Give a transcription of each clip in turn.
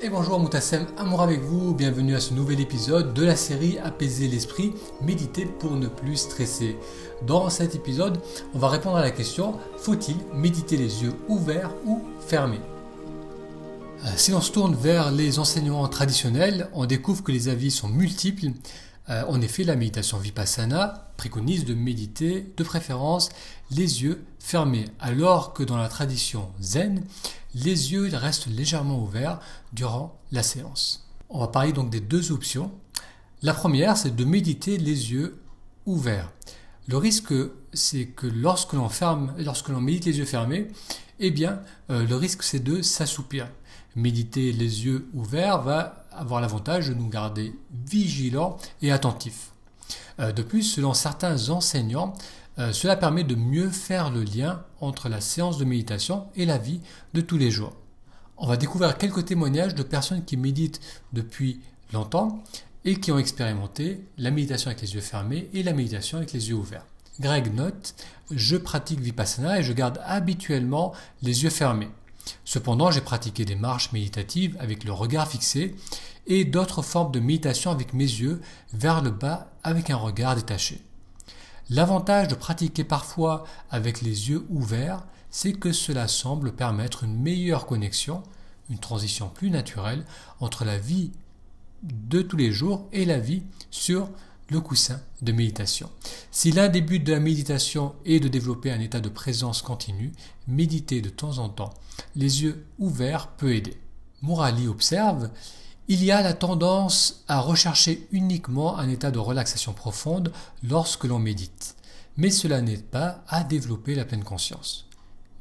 Et bonjour Moutassem, amour avec vous, bienvenue à ce nouvel épisode de la série Apaiser l'esprit, méditer pour ne plus stresser. Dans cet épisode, on va répondre à la question, faut-il méditer les yeux ouverts ou fermés? Si l'on se tourne vers les enseignements traditionnels, on découvre que les avis sont multiples. En effet, la méditation Vipassana préconise de méditer, de préférence, les yeux fermés, alors que dans la tradition Zen, les yeux restent légèrement ouverts durant la séance. On va parler donc des deux options. La première, c'est de méditer les yeux ouverts. Le risque, c'est que lorsque l'on médite les yeux fermés, le risque, c'est de s'assoupir. Méditer les yeux ouverts va avoir l'avantage de nous garder vigilants et attentifs. De plus, selon certains enseignants, cela permet de mieux faire le lien entre la séance de méditation et la vie de tous les jours. On va découvrir quelques témoignages de personnes qui méditent depuis longtemps et qui ont expérimenté la méditation avec les yeux fermés et la méditation avec les yeux ouverts. Greg note « Je pratique Vipassana et je garde habituellement les yeux fermés. Cependant, j'ai pratiqué des marches méditatives avec le regard fixé et d'autres formes de méditation avec mes yeux vers le bas avec un regard détaché. L'avantage de pratiquer parfois avec les yeux ouverts, c'est que cela semble permettre une meilleure connexion, une transition plus naturelle entre la vie de tous les jours et la vie sur le coussin de méditation. Si l'un des buts de la méditation est de développer un état de présence continue, méditer de temps en temps les yeux ouverts peut aider. Murali observe « Il y a la tendance à rechercher uniquement un état de relaxation profonde lorsque l'on médite, mais cela n'aide pas à développer la pleine conscience.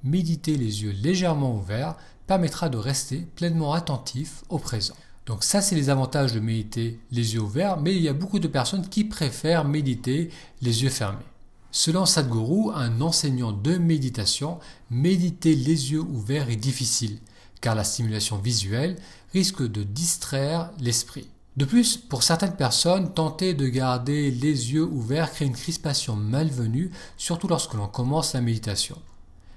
Méditer les yeux légèrement ouverts permettra de rester pleinement attentif au présent. » Donc ça, c'est les avantages de méditer les yeux ouverts, mais il y a beaucoup de personnes qui préfèrent méditer les yeux fermés. Selon Sadhguru, un enseignant de méditation, méditer les yeux ouverts est difficile, car la stimulation visuelle risque de distraire l'esprit. De plus, pour certaines personnes, tenter de garder les yeux ouverts crée une crispation malvenue, surtout lorsque l'on commence la méditation.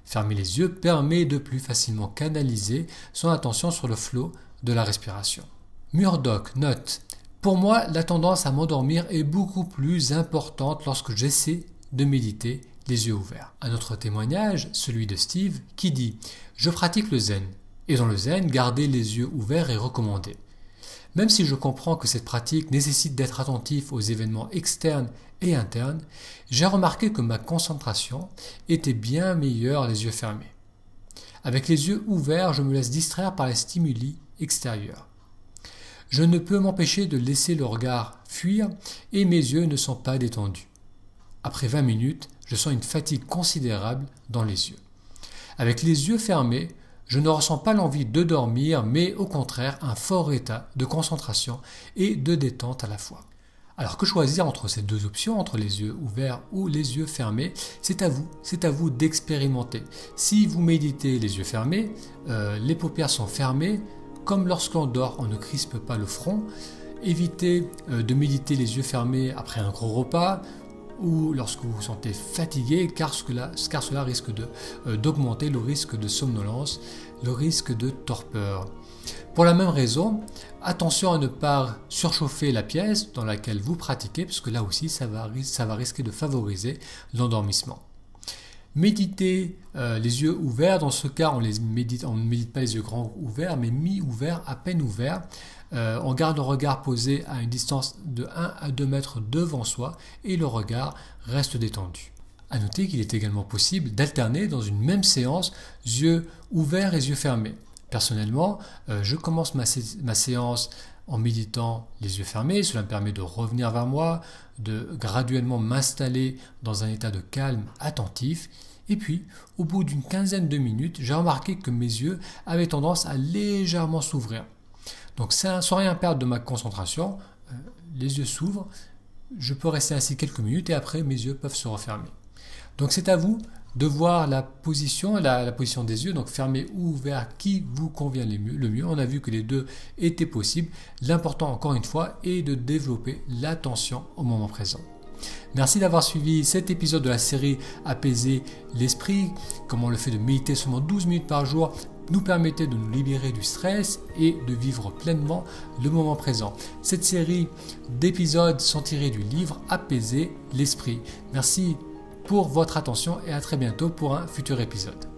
Fermer les yeux permet de plus facilement canaliser son attention sur le flot de la respiration. Murdoch note « Pour moi, la tendance à m'endormir est beaucoup plus importante lorsque j'essaie de méditer les yeux ouverts. » Un autre témoignage, celui de Steve, qui dit « Je pratique le zen, et dans le zen, garder les yeux ouverts est recommandé. Même si je comprends que cette pratique nécessite d'être attentif aux événements externes et internes, j'ai remarqué que ma concentration était bien meilleure les yeux fermés. Avec les yeux ouverts, je me laisse distraire par les stimuli extérieurs. Je ne peux m'empêcher de laisser le regard fuir et mes yeux ne sont pas détendus. Après 20 minutes, je sens une fatigue considérable dans les yeux. Avec les yeux fermés, je ne ressens pas l'envie de dormir, mais au contraire un fort état de concentration et de détente à la fois. Alors que choisir entre ces deux options, entre les yeux ouverts ou les yeux fermés, c'est à vous d'expérimenter. Si vous méditez les yeux fermés, les paupières sont fermées, comme lorsqu'on dort, on ne crispe pas le front. Évitez de méditer les yeux fermés après un gros repas ou lorsque vous vous sentez fatigué, car cela risque d'augmenter le risque de somnolence, le risque de torpeur. Pour la même raison, attention à ne pas surchauffer la pièce dans laquelle vous pratiquez, parce que là aussi, ça va risquer de favoriser l'endormissement. Méditer les yeux ouverts, dans ce cas, on ne médite pas les yeux grands ouverts, mais mi-ouverts, à peine ouverts. On garde le regard posé à une distance de 1 à 2 mètres devant soi et le regard reste détendu. À noter qu'il est également possible d'alterner dans une même séance yeux ouverts et yeux fermés. Personnellement, je commence ma séance en méditant les yeux fermés. Cela me permet de revenir vers moi, de graduellement m'installer dans un état de calme attentif. Et puis, au bout d'une quinzaine de minutes, j'ai remarqué que mes yeux avaient tendance à légèrement s'ouvrir. Donc, sans rien perdre de ma concentration, les yeux s'ouvrent. Je peux rester ainsi quelques minutes et après, mes yeux peuvent se refermer. Donc, c'est à vous de voir la position des yeux, donc fermés ou ouverts, qui vous convient le mieux. On a vu que les deux étaient possibles. L'important, encore une fois, est de développer l'attention au moment présent. Merci d'avoir suivi cet épisode de la série Apaiser l'esprit, comment le fait de méditer seulement 12 minutes par jour nous permettait de nous libérer du stress et de vivre pleinement le moment présent. Cette série d'épisodes sont tirés du livre Apaiser l'esprit. Merci pour votre attention et à très bientôt pour un futur épisode.